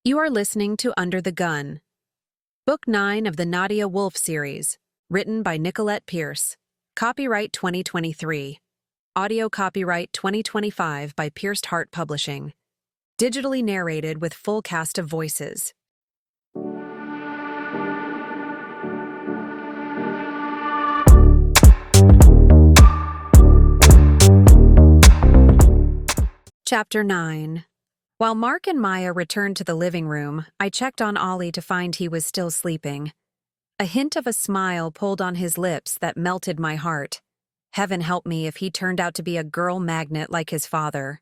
You are listening to Under the Gun, Book 9 of the Nadia Wolf Series, written by Nicolette Pierce. Copyright 2023. Audio copyright 2025 by Pierced Heart Publishing. Digitally narrated with full cast of voices. Chapter 9. While Mark and Maya returned to the living room, I checked on Ollie to find he was still sleeping. A hint of a smile pulled on his lips that melted my heart. Heaven help me if he turned out to be a girl magnet like his father.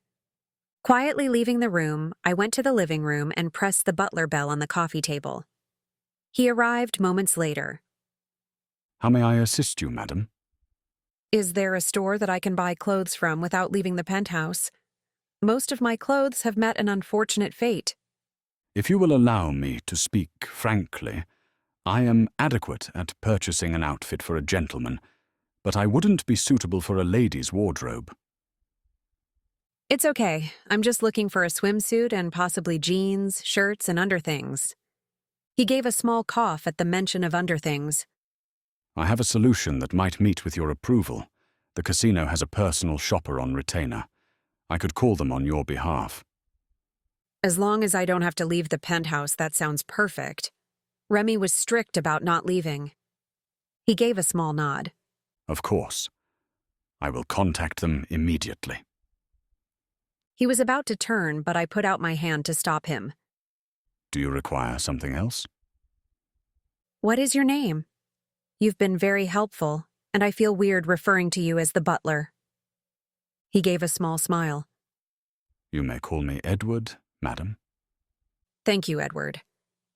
Quietly leaving the room, I went to the living room and pressed the butler bell on the coffee table. He arrived moments later. How may I assist you, madam? Is there a store that I can buy clothes from without leaving the penthouse? Most of my clothes have met an unfortunate fate. If you will allow me to speak frankly, I am adequate at purchasing an outfit for a gentleman, but I wouldn't be suitable for a lady's wardrobe. It's okay. I'm just looking for a swimsuit and possibly jeans, shirts, and underthings. He gave a small cough at the mention of underthings. I have a solution that might meet with your approval. The casino has a personal shopper on retainer. I could call them on your behalf. As long as I don't have to leave the penthouse, that sounds perfect. Remy was strict about not leaving. He gave a small nod. Of course. I will contact them immediately. He was about to turn, but I put out my hand to stop him. Do you require something else? What is your name? You've been very helpful, and I feel weird referring to you as the butler. He gave a small smile. You may call me Edward, madam. Thank you, Edward.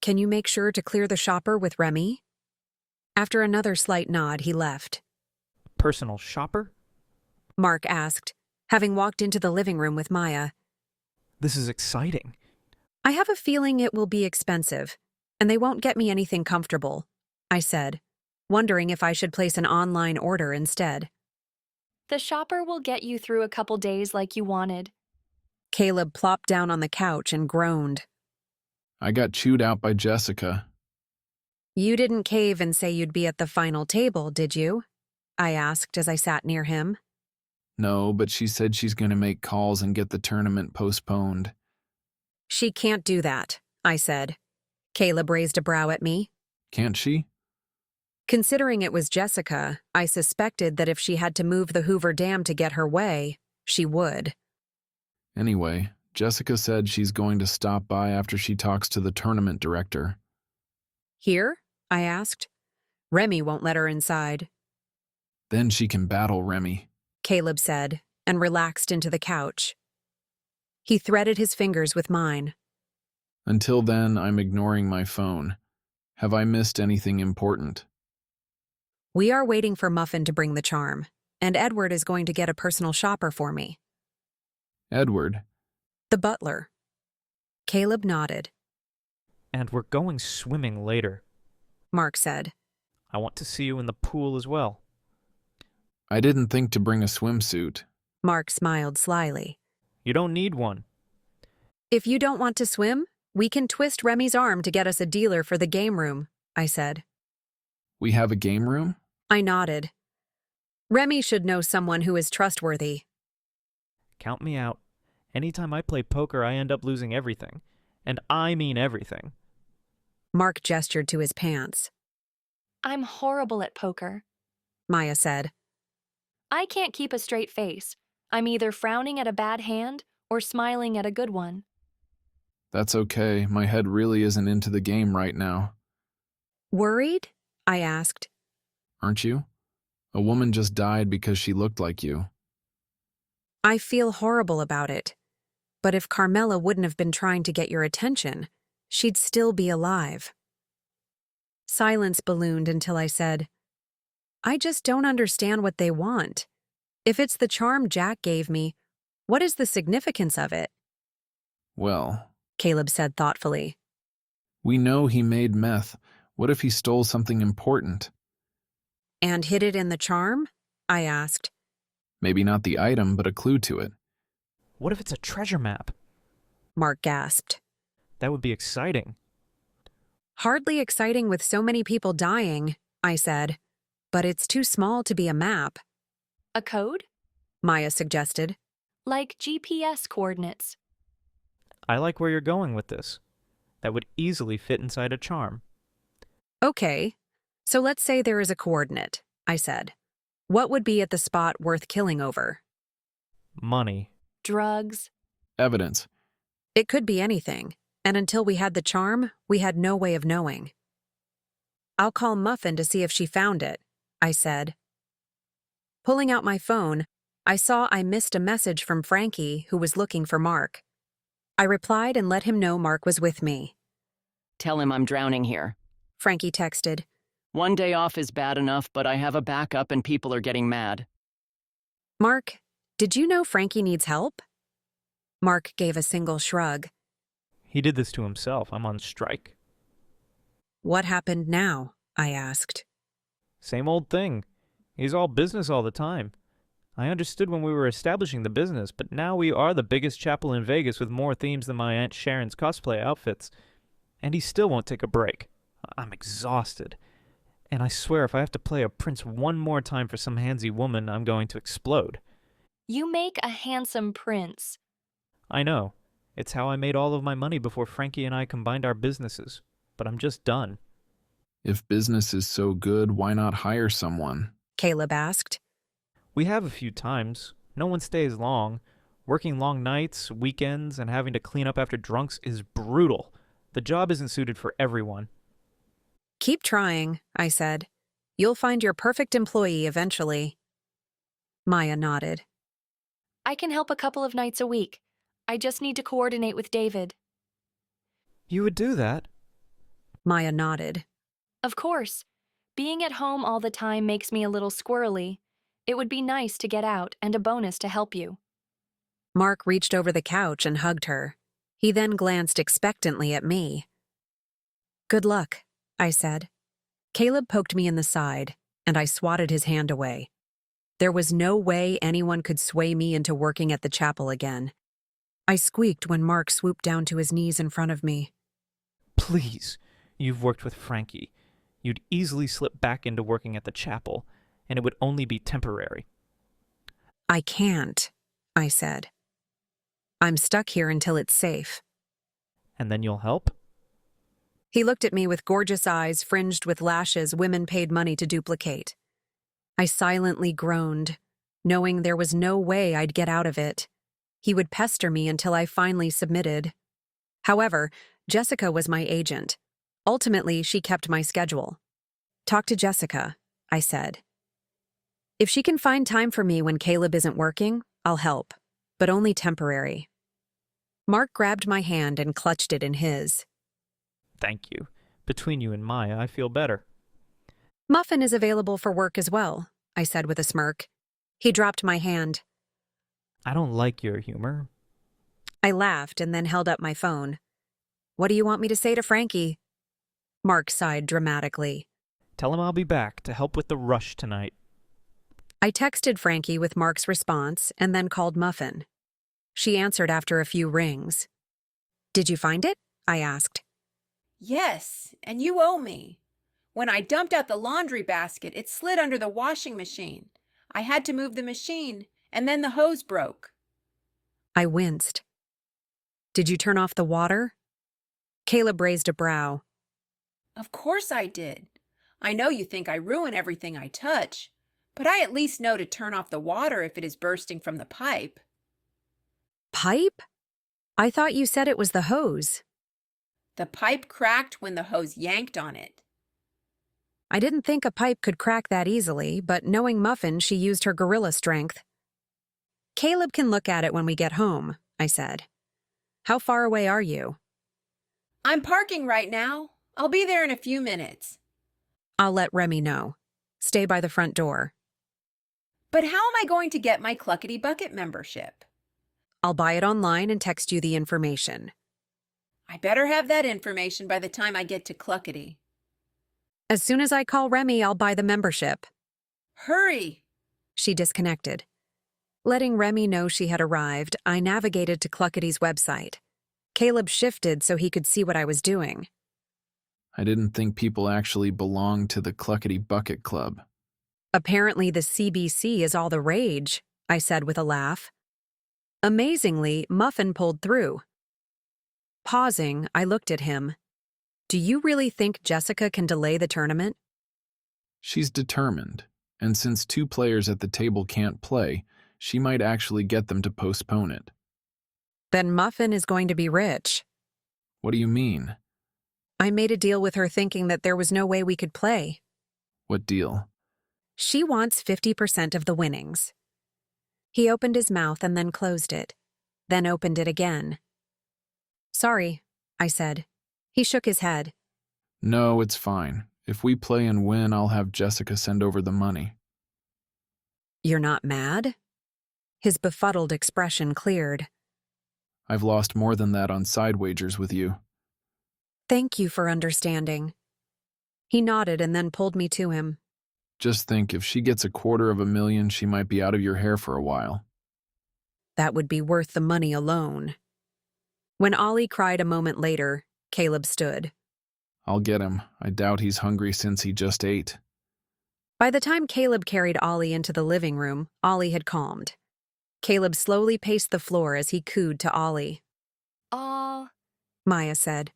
Can you make sure to clear the shopper with Remy? After another slight nod, he left. Personal shopper? Mark asked, having walked into the living room with Maya. This is exciting. I have a feeling it will be expensive, and they won't get me anything comfortable, I said, wondering if I should place an online order instead. The shopper will get you through a couple days like you wanted. Caleb plopped down on the couch and groaned. I got chewed out by Jessica. You didn't cave and say you'd be at the final table, did you? I asked as I sat near him. No, but she said she's going to make calls and get the tournament postponed. She can't do that, I said. Caleb raised a brow at me. Can't she? Considering it was Jessica, I suspected that if she had to move the Hoover Dam to get her way, she would. Anyway, Jessica said she's going to stop by after she talks to the tournament director. Here? I asked. Remy won't let her inside. Then she can battle Remy, Caleb said, and relaxed into the couch. He threaded his fingers with mine. Until then, I'm ignoring my phone. Have I missed anything important? We are waiting for Muffin to bring the charm, and Edward is going to get a personal shopper for me. Edward? The butler. Caleb nodded. And we're going swimming later. Mark said. I want to see you in the pool as well. I didn't think to bring a swimsuit. Mark smiled slyly. You don't need one. If you don't want to swim, we can twist Remy's arm to get us a dealer for the game room, I said. We have a game room? I nodded. Remy should know someone who is trustworthy. Count me out. Anytime I play poker, I end up losing everything. And I mean everything. Mark gestured to his pants. I'm horrible at poker, Maya said. I can't keep a straight face. I'm either frowning at a bad hand or smiling at a good one. That's okay. My head really isn't into the game right now. Worried? I asked. Aren't you? A woman just died because she looked like you. I feel horrible about it. But if Carmela wouldn't have been trying to get your attention, she'd still be alive. Silence ballooned until I said, I just don't understand what they want. If it's the charm Jack gave me, what is the significance of it? Well, Caleb said thoughtfully. We know he made meth. What if he stole something important? And hid it in the charm? I asked. Maybe not the item, but a clue to it. What if it's a treasure map? Mark gasped. That would be exciting. Hardly exciting with so many people dying, I said. But it's too small to be a map, A code? Maya suggested. Like GPS coordinates. I like where you're going with this. That would easily fit inside a charm. Okay, so let's say there is a coordinate, I said. What would be at the spot worth killing over? Money. Drugs. Evidence. It could be anything, and until we had the charm, we had no way of knowing. I'll call Muffin to see if she found it, I said. Pulling out my phone, I saw I missed a message from Frankie, who was looking for Mark. I replied and let him know Mark was with me. Tell him I'm drowning here. Frankie texted. One day off is bad enough, but I have a backup and people are getting mad. Mark, did you know Frankie needs help? Mark gave a single shrug. He did this to himself. I'm on strike. What happened now? I asked. Same old thing. He's all business all the time. I understood when we were establishing the business, but now we are the biggest chapel in Vegas with more themes than my Aunt Sharon's cosplay outfits. And he still won't take a break. I'm exhausted. And I swear if I have to play a prince one more time for some handsy woman, I'm going to explode. You make a handsome prince. I know. It's how I made all of my money before Frankie and I combined our businesses. But I'm just done. If business is so good, why not hire someone? Caleb asked. We have a few times. No one stays long. Working long nights, weekends, and having to clean up after drunks is brutal. The job isn't suited for everyone. Keep trying, I said. You'll find your perfect employee eventually. Maya nodded. I can help a couple of nights a week. I just need to coordinate with David. You would do that? Maya nodded. Of course. Being at home all the time makes me a little squirrely. It would be nice to get out and a bonus to help you. Mark reached over the couch and hugged her. He then glanced expectantly at me. Good luck, I said. Caleb poked me in the side, and I swatted his hand away. There was no way anyone could sway me into working at the chapel again. I squeaked when Mark swooped down to his knees in front of me. Please. You've worked with Frankie. You'd easily slip back into working at the chapel, and it would only be temporary. I can't, I said. I'm stuck here until it's safe. And then you'll help? He looked at me with gorgeous eyes fringed with lashes women paid money to duplicate. I silently groaned, knowing there was no way I'd get out of it. He would pester me until I finally submitted. However, Jessica was my agent. Ultimately, she kept my schedule. Talk to Jessica, I said. If she can find time for me when Caleb isn't working, I'll help, but only temporary. Mark grabbed my hand and clutched it in his. Thank you. Between you and Maya, I feel better. Muffin is available for work as well, I said with a smirk. He dropped my hand. I don't like your humor. I laughed and then held up my phone. What do you want me to say to Frankie? Mark sighed dramatically. Tell him I'll be back to help with the rush tonight. I texted Frankie with Mark's response and then called Muffin. She answered after a few rings. Did you find it? I asked. Yes, and you owe me. When I dumped out the laundry basket, it slid under the washing machine. I had to move the machine, and then the hose broke. I winced. Did you turn off the water? Caleb raised a brow. Of course I did. I know you think I ruin everything I touch, but I at least know to turn off the water if it is bursting from the pipe. Pipe? I thought you said it was the hose. The pipe cracked when the hose yanked on it. I didn't think a pipe could crack that easily, but knowing Muffin, she used her gorilla strength. Caleb can look at it when we get home, I said. How far away are you? I'm parking right now. I'll be there in a few minutes. I'll let Remy know. Stay by the front door. But how am I going to get my Cluckety Bucket membership? I'll buy it online and text you the information. I better have that information by the time I get to Cluckety. As soon as I call Remy, I'll buy the membership. Hurry! She disconnected. Letting Remy know she had arrived, I navigated to Cluckety's website. Caleb shifted so he could see what I was doing. I didn't think people actually belonged to the Cluckety Bucket Club. Apparently the CBC is all the rage, I said with a laugh. Amazingly, Muffin pulled through. Pausing, I looked at him. Do you really think Jessica can delay the tournament? She's determined, and since 2 players at the table can't play, she might actually get them to postpone it. Then Muffin is going to be rich. What do you mean? I made a deal with her thinking that there was no way we could play. What deal? She wants 50% of the winnings. He opened his mouth and then closed it, then opened it again. Sorry, I said. He shook his head. No, it's fine. If we play and win, I'll have Jessica send over the money. You're not mad? His befuddled expression cleared. I've lost more than that on side wagers with you. Thank you for understanding. He nodded and then pulled me to him. Just think, if she gets $250,000, she might be out of your hair for a while. That would be worth the money alone. When Ollie cried a moment later, Caleb stood. I'll get him. I doubt he's hungry since he just ate. By the time Caleb carried Ollie into the living room, Ollie had calmed. Caleb slowly paced the floor as he cooed to Ollie. Aw, Maya said.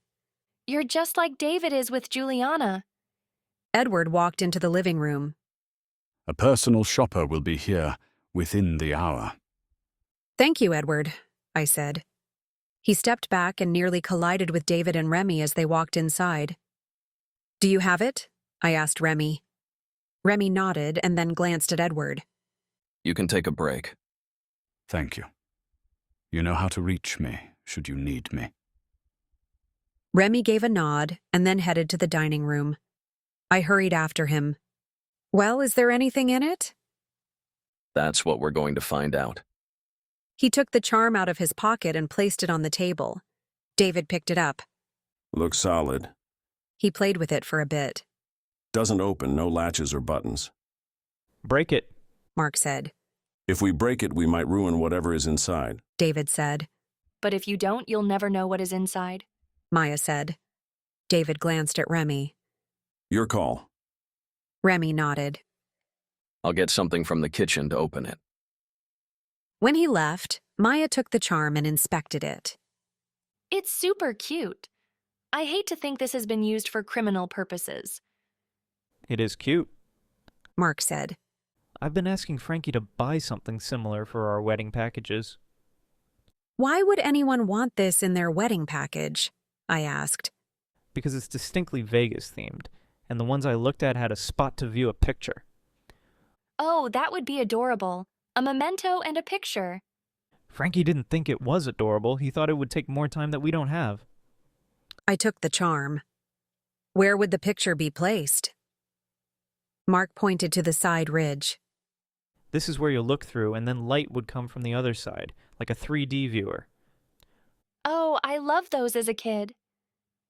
you're just like David is with Juliana. Edward walked into the living room. A personal shopper will be here within the hour. Thank you, Edward, I said. He stepped back and nearly collided with David and Remy as they walked inside. Do you have it? I asked Remy. Remy nodded and then glanced at Edward. You can take a break. Thank you. You know how to reach me, should you need me. Remy gave a nod and then headed to the dining room. I hurried after him. Well, is there anything in it? That's what we're going to find out. He took the charm out of his pocket and placed it on the table. David picked it up. Looks solid. He played with it for a bit. Doesn't open, no latches or buttons. Break it. Mark said. If we break it, we might ruin whatever is inside. David said. But if you don't, you'll never know what is inside. Maya said. David glanced at Remy. Your call. Remy nodded. I'll get something from the kitchen to open it. When he left, Maya took the charm and inspected it. It's super cute. I hate to think this has been used for criminal purposes. It is cute. Mark said. I've been asking Frankie to buy something similar for our wedding packages. Why would anyone want this in their wedding package? I asked. Because it's distinctly Vegas-themed, and the ones I looked at had a spot to view a picture. Oh, that would be adorable. A memento and a picture. Frankie didn't think it was adorable. He thought it would take more time that we don't have. I took the charm. Where would the picture be placed? Mark pointed to the side ridge. This is where you'll look through, and then light would come from the other side, like a 3D viewer. Oh, I loved those as a kid.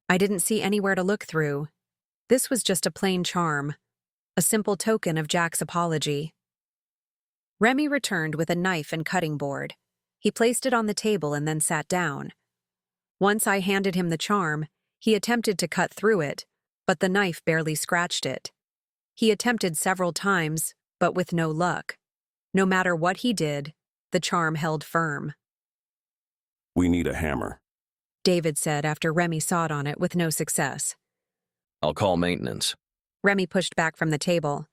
I didn't see anywhere to look through. This was just a plain charm, a simple token of Jack's apology. Remy returned with a knife and cutting board. He placed it on the table and then sat down. Once I handed him the charm, he attempted to cut through it, but the knife barely scratched it. He attempted several times, but with no luck. No matter what he did, the charm held firm. We need a hammer. David said after Remy sawed on it with no success. I'll call maintenance. Remy pushed back from the table.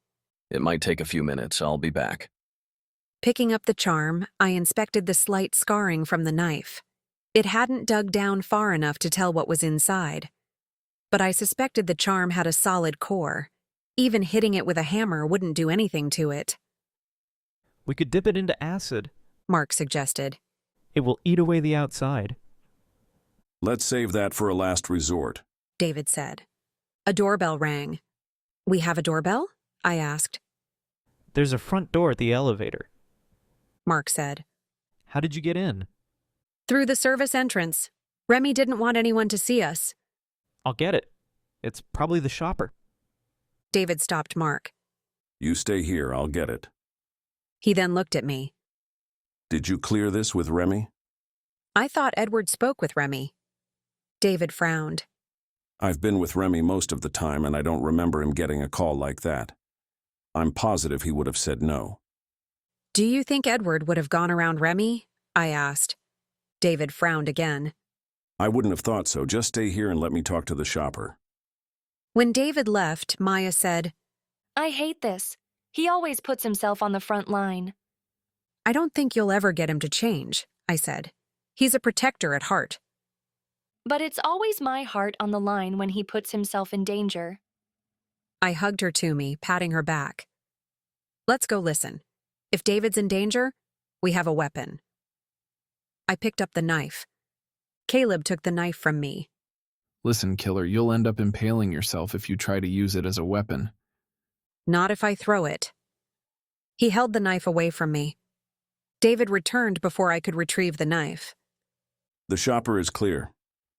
It might take a few minutes. I'll be back. Picking up the charm, I inspected the slight scarring from the knife. It hadn't dug down far enough to tell what was inside. But I suspected the charm had a solid core. Even hitting it with a hammer wouldn't do anything to it. We could dip it into acid. Mark suggested. It will eat away the outside. Let's save that for a last resort. David said. A doorbell rang. We have a doorbell? I asked. There's a front door at the elevator. Mark said. How did you get in? Through the service entrance. Remy didn't want anyone to see us. I'll get it. It's probably the shopper. David stopped Mark. You stay here, I'll get it. He then looked at me. Did you clear this with Remy? I thought Edward spoke with Remy. David frowned. I've been with Remy most of the time, and I don't remember him getting a call like that. I'm positive he would have said no. Do you think Edward would have gone around Remy? I asked. David frowned again. I wouldn't have thought so. Just stay here and let me talk to the shopper. When David left, Maya said, I hate this. He always puts himself on the front line. I don't think you'll ever get him to change, I said. He's a protector at heart. But it's always my heart on the line when he puts himself in danger. I hugged her to me, patting her back. Let's go listen. If David's in danger, we have a weapon. I picked up the knife. Caleb took the knife from me. Listen, killer, you'll end up impaling yourself if you try to use it as a weapon. Not if I throw it. He held the knife away from me. David returned before I could retrieve the knife. The shopper is clear.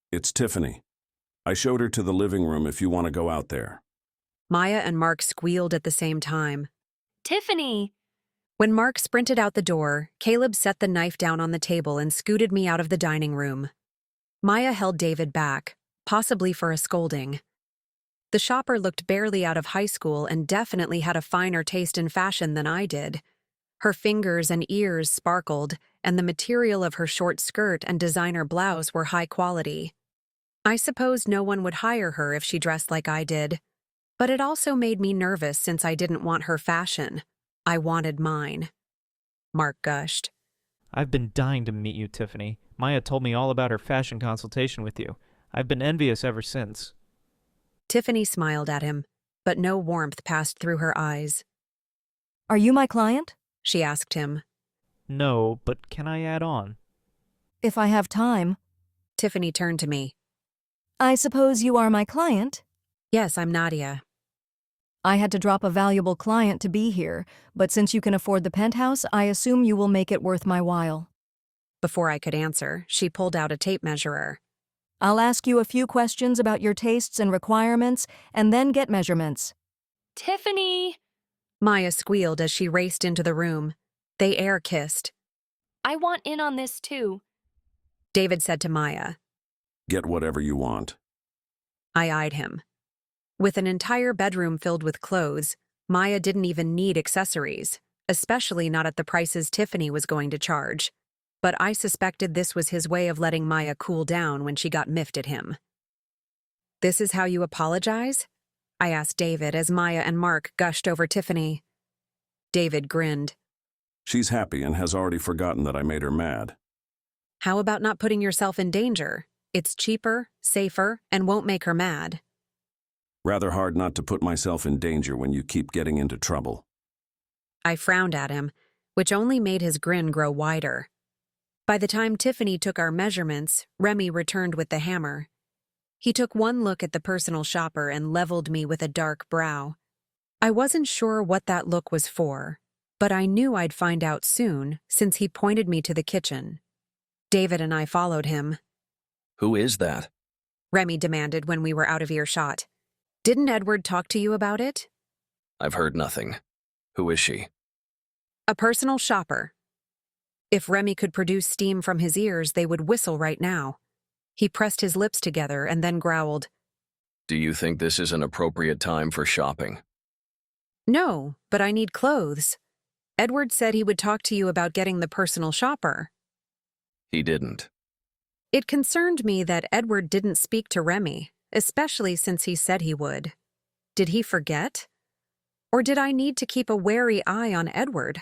It's Tiffany. I showed her to the living room if you want to go out there. Maya and Mark squealed at the same time. Tiffany! When Mark sprinted out the door, Caleb set the knife down on the table and scooted me out of the dining room. Maya held David back, possibly for a scolding. The shopper looked barely out of high school and definitely had a finer taste in fashion than I did. Her fingers and ears sparkled, and the material of her short skirt and designer blouse were high quality. I suppose no one would hire her if she dressed like I did. But it also made me nervous since I didn't want her fashion. I wanted mine. Mark gushed. I've been dying to meet you, Tiffany. Maya told me all about her fashion consultation with you. I've been envious ever since. Tiffany smiled at him, but no warmth passed through her eyes. Are you my client? She asked him. No, but can I add on? If I have time. Tiffany turned to me. I suppose you are my client? Yes, I'm Nadia. I had to drop a valuable client to be here, but since you can afford the penthouse, I assume you will make it worth my while. Before I could answer, she pulled out a tape measurer. I'll ask you a few questions about your tastes and requirements, and then get measurements. Tiffany! Maya squealed as she raced into the room. They air-kissed. I want in on this too. David said to Maya. Get whatever you want. I eyed him. With an entire bedroom filled with clothes, Maya didn't even need accessories, especially not at the prices Tiffany was going to charge. But I suspected this was his way of letting Maya cool down when she got miffed at him. This is how you apologize? I asked David as Maya and Mark gushed over Tiffany. David grinned. She's happy and has already forgotten that I made her mad. How about not putting yourself in danger? It's cheaper, safer, and won't make her mad. Rather hard not to put myself in danger when you keep getting into trouble. I frowned at him, which only made his grin grow wider. By the time Tiffany took our measurements, Remy returned with the hammer. He took one look at the personal shopper and leveled me with a dark brow. I wasn't sure what that look was for, but I knew I'd find out soon since he pointed me to the kitchen. David and I followed him. Who is that? Remy demanded when we were out of earshot. Didn't Edward talk to you about it? I've heard nothing. Who is she? A personal shopper. If Remy could produce steam from his ears, they would whistle right now. He pressed his lips together and then growled. Do you think this is an appropriate time for shopping? No, but I need clothes. Edward said he would talk to you about getting the personal shopper. He didn't. It concerned me that Edward didn't speak to Remy, especially since he said he would. Did he forget? Or did I need to keep a wary eye on Edward?